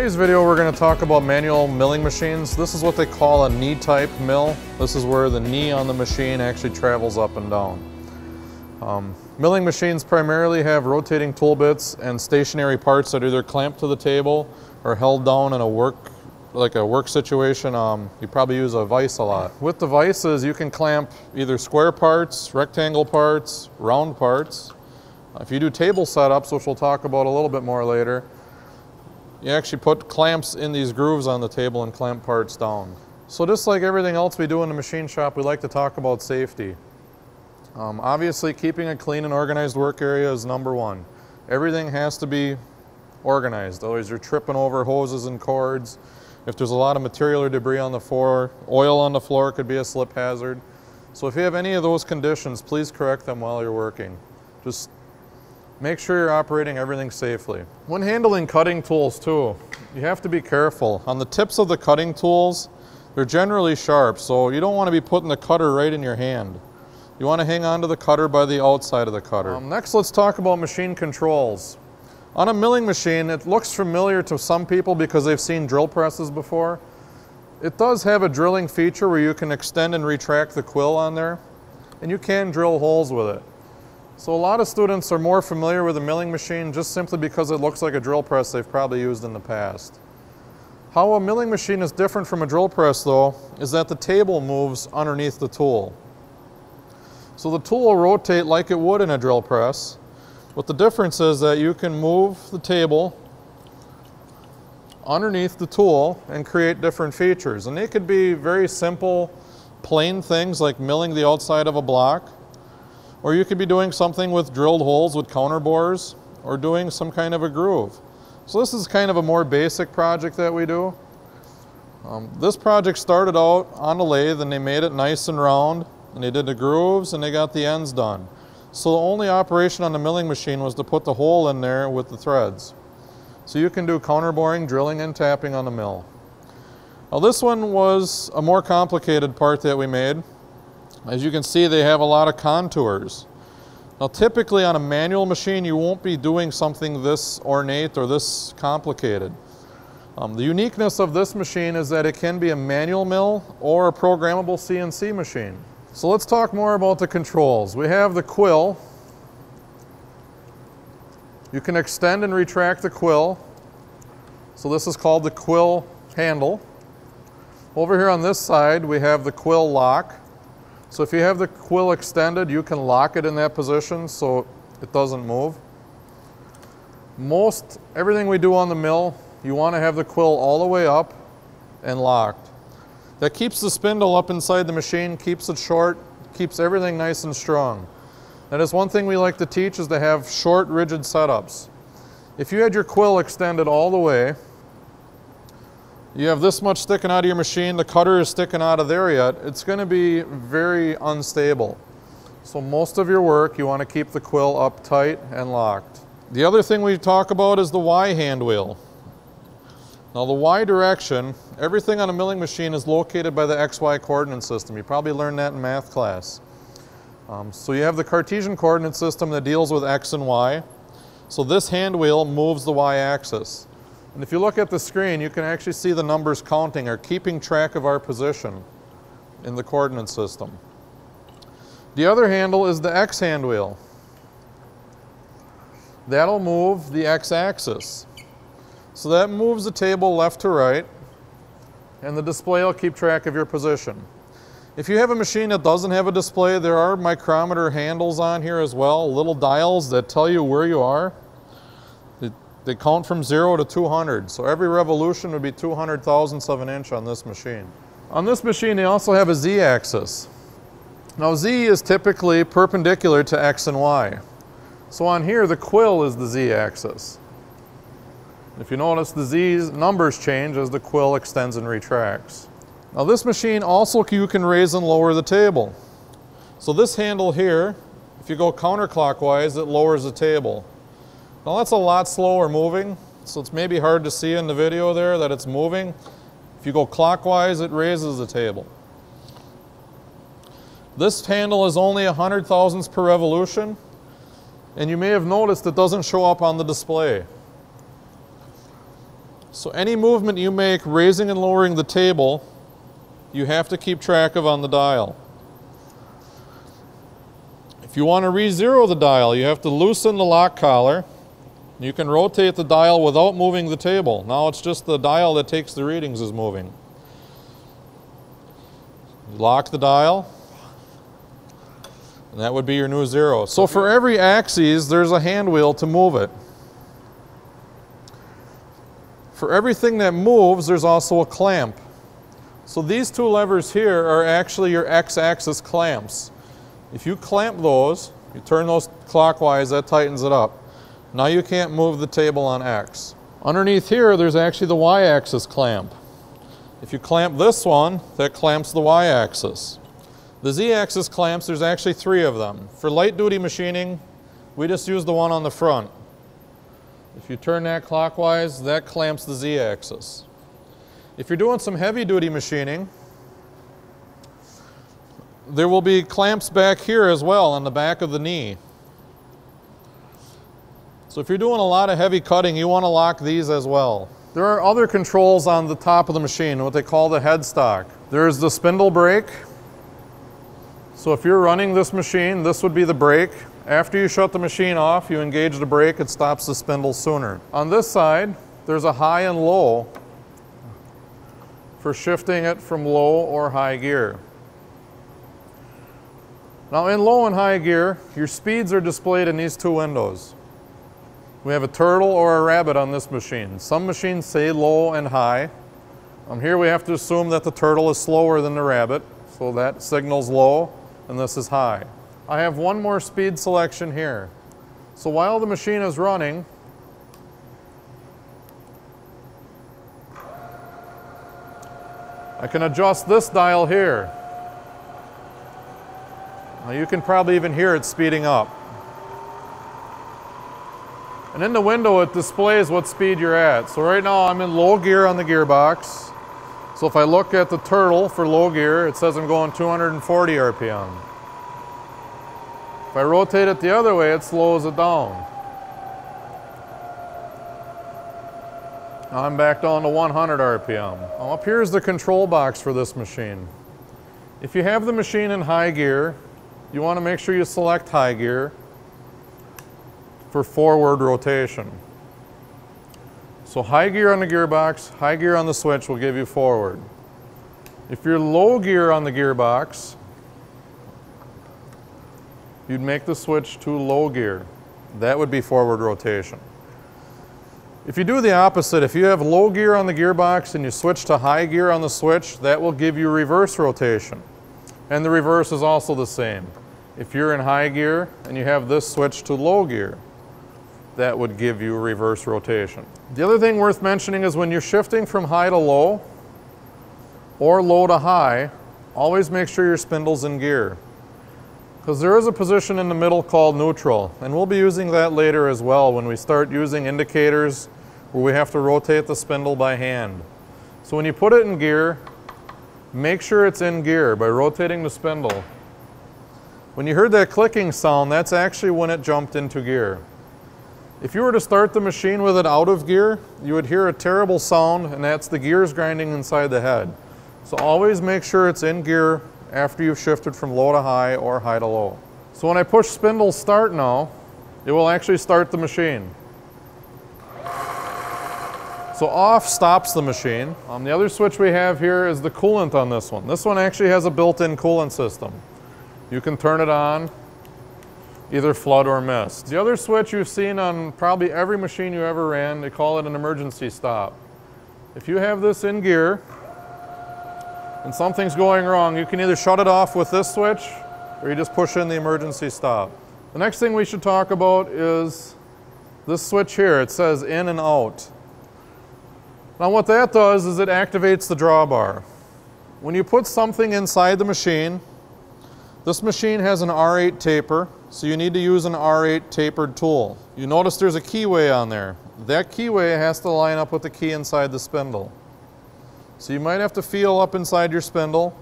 today's video we're going to talk about manual milling machines. This is what they call a knee type mill. This is where the knee on the machine actually travels up and down. Milling machines primarily have rotating tool bits and stationary parts that are either clamped to the table or held down in a work situation. You probably use a vise a lot. With the vices you can clamp either square parts, rectangle parts, round parts. If you do table setups, which we'll talk about a little bit more later, you actually put clamps in these grooves on the table and clamp parts down. So just like everything else we do in the machine shop, we like to talk about safety. Obviously keeping a clean and organized work area is number one. Everything has to be organized, otherwise you're tripping over hoses and cords. If there's a lot of material or debris on the floor, oil on the floor could be a slip hazard. So if you have any of those conditions, please correct them while you're working. Just make sure you're operating everything safely. When handling cutting tools too, you have to be careful. On the tips of the cutting tools, they're generally sharp, so you don't want to be putting the cutter right in your hand. You want to hang on to the cutter by the outside of the cutter. Next, let's talk about machine controls. On a milling machine, it looks familiar to some people because they've seen drill presses before. It does have a drilling feature where you can extend and retract the quill on there, and you can drill holes with it. So a lot of students are more familiar with a milling machine just simply because it looks like a drill press they've probably used in the past. How a milling machine is different from a drill press though, is that the table moves underneath the tool. So the tool will rotate like it would in a drill press, but the difference is that you can move the table underneath the tool and create different features. And they could be very simple, plain things like milling the outside of a block, or you could be doing something with drilled holes with counter bores, or doing some kind of a groove. So this is kind of a more basic project that we do. This project started out on the lathe and they made it nice and round, and they did the grooves and they got the ends done. So the only operation on the milling machine was to put the hole in there with the threads. So you can do counter boring, drilling, and tapping on the mill. Now this one was a more complicated part that we made. As you can see, they have a lot of contours. Now typically on a manual machine you won't be doing something this ornate or this complicated. The uniqueness of this machine is that it can be a manual mill or a programmable CNC machine. So let's talk more about the controls. We have the quill. You can extend and retract the quill. So this is called the quill handle. Over here on this side we have the quill lock. So if you have the quill extended, you can lock it in that position so it doesn't move. Everything we do on the mill, you want to have the quill all the way up and locked. That keeps the spindle up inside the machine, keeps it short, keeps everything nice and strong. That is one thing we like to teach, is to have short, rigid setups. If you had your quill extended all the way, you have this much sticking out of your machine, the cutter is sticking out of there yet, it's going to be very unstable. So most of your work, you want to keep the quill up tight and locked. The other thing we talk about is the Y hand wheel. Now the Y direction, everything on a milling machine is located by the XY coordinate system. You probably learned that in math class. So you have the Cartesian coordinate system that deals with X and Y. So this hand wheel moves the Y axis. And if you look at the screen, you can actually see the numbers counting or keeping track of our position in the coordinate system. The other handle is the X hand wheel. That'll move the X axis. So that moves the table left to right, and the display will keep track of your position. If you have a machine that doesn't have a display, there are micrometer handles on here as well, little dials that tell you where you are. They count from 0 to 200, so every revolution would be 200 thousandths of an inch on this machine. On this machine they also have a Z-axis. Now Z is typically perpendicular to X and Y. So on here the quill is the Z-axis. If you notice, the Z's numbers change as the quill extends and retracts. Now this machine also, you can raise and lower the table. So this handle here, if you go counterclockwise, it lowers the table. Now that's a lot slower moving, so it's maybe hard to see in the video there that it's moving. If you go clockwise, it raises the table. This handle is only 100 thousandths per revolution, and you may have noticed it doesn't show up on the display. So any movement you make raising and lowering the table, you have to keep track of on the dial. If you want to re-zero the dial, you have to loosen the lock collar. You can rotate the dial without moving the table. Now it's just the dial that takes the readings is moving. Lock the dial, and that would be your new zero. So for every axis, there's a hand wheel to move it. For everything that moves, there's also a clamp. So these two levers here are actually your x-axis clamps. If you clamp those, you turn those clockwise, that tightens it up. Now you can't move the table on X. Underneath here, there's actually the y-axis clamp. If you clamp this one, that clamps the y-axis. The z-axis clamps, there's actually 3 of them. For light-duty machining, we just use the one on the front. If you turn that clockwise, that clamps the z-axis. If you're doing some heavy-duty machining, there will be clamps back here as well on the back of the knee. So if you're doing a lot of heavy cutting, you want to lock these as well. There are other controls on the top of the machine, what they call the headstock. There's the spindle brake. So if you're running this machine, this would be the brake. After you shut the machine off, you engage the brake, it stops the spindle sooner. On this side, there's a high and low for shifting it from low or high gear. Now in low and high gear, your speeds are displayed in these 2 windows. We have a turtle or a rabbit on this machine. Some machines say low and high. Here we have to assume that the turtle is slower than the rabbit, so that signals low, and this is high. I have one more speed selection here. So while the machine is running, I can adjust this dial here. Now you can probably even hear it speeding up. And in the window it displays what speed you're at. So right now I'm in low gear on the gearbox. So if I look at the turtle for low gear, it says I'm going 240 RPM. If I rotate it the other way, it slows it down. Now I'm back down to 100 RPM. Now up here is the control box for this machine. If you have the machine in high gear, you want to make sure you select high gear for forward rotation. So high gear on the gearbox, high gear on the switch will give you forward. If you're low gear on the gearbox, you'd make the switch to low gear. That would be forward rotation. If you do the opposite, if you have low gear on the gearbox and you switch to high gear on the switch, that will give you reverse rotation. And the reverse is also the same. If you're in high gear and you have this switch to low gear, that would give you reverse rotation. The other thing worth mentioning is when you're shifting from high to low or low to high, always make sure your spindle's in gear. Because there is a position in the middle called neutral, and we'll be using that later as well when we start using indicators where we have to rotate the spindle by hand. So when you put it in gear, make sure it's in gear by rotating the spindle. When you heard that clicking sound, that's actually when it jumped into gear. If you were to start the machine with it out of gear, you would hear a terrible sound, and that's the gears grinding inside the head. So always make sure it's in gear after you've shifted from low to high or high to low. So when I push spindle start now, it will actually start the machine. So off stops the machine. The other switch we have here is the coolant on this one. This one actually has a built-in coolant system. You can turn it on, either flood or mist. The other switch you've seen on probably every machine you ever ran, they call it an emergency stop. If you have this in gear and something's going wrong, you can either shut it off with this switch or you just push in the emergency stop. The next thing we should talk about is this switch here. It says in and out. Now what that does is it activates the drawbar. When you put something inside the machine, this machine has an R8 taper, so you need to use an R8 tapered tool. You notice there's a keyway on there. That keyway has to line up with the key inside the spindle. So you might have to feel up inside your spindle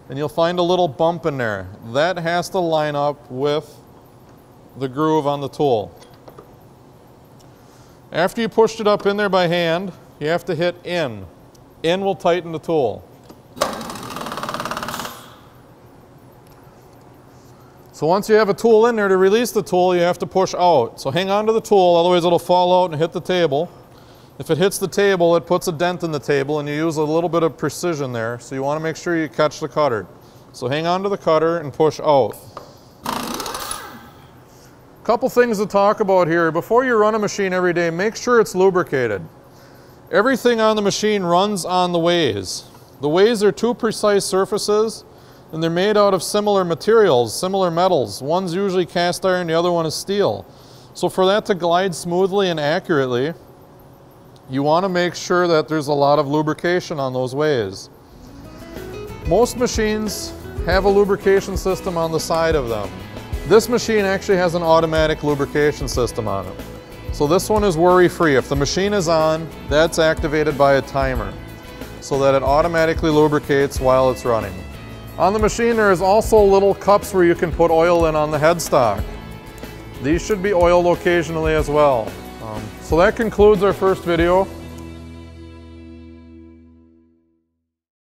and you'll find a little bump in there. That has to line up with the groove on the tool. After you pushed it up in there by hand, you have to hit in. In will tighten the tool. So once you have a tool in there, to release the tool, you have to push out. So hang on to the tool, otherwise it'll fall out and hit the table. If it hits the table, it puts a dent in the table, and you use a little bit of precision there. So you want to make sure you catch the cutter. So hang on to the cutter and push out. Couple things to talk about here. Before you run a machine every day, make sure it's lubricated. Everything on the machine runs on the ways. The ways are two precise surfaces, and they're made out of similar materials, similar metals. One's usually cast iron, the other one is steel. So for that to glide smoothly and accurately, you want to make sure that there's a lot of lubrication on those ways. Most machines have a lubrication system on the side of them. This machine actually has an automatic lubrication system on it. So this one is worry-free. If the machine is on, that's activated by a timer so that it automatically lubricates while it's running. On the machine, there is also little cups where you can put oil in on the headstock. These should be oiled occasionally as well. So that concludes our first video.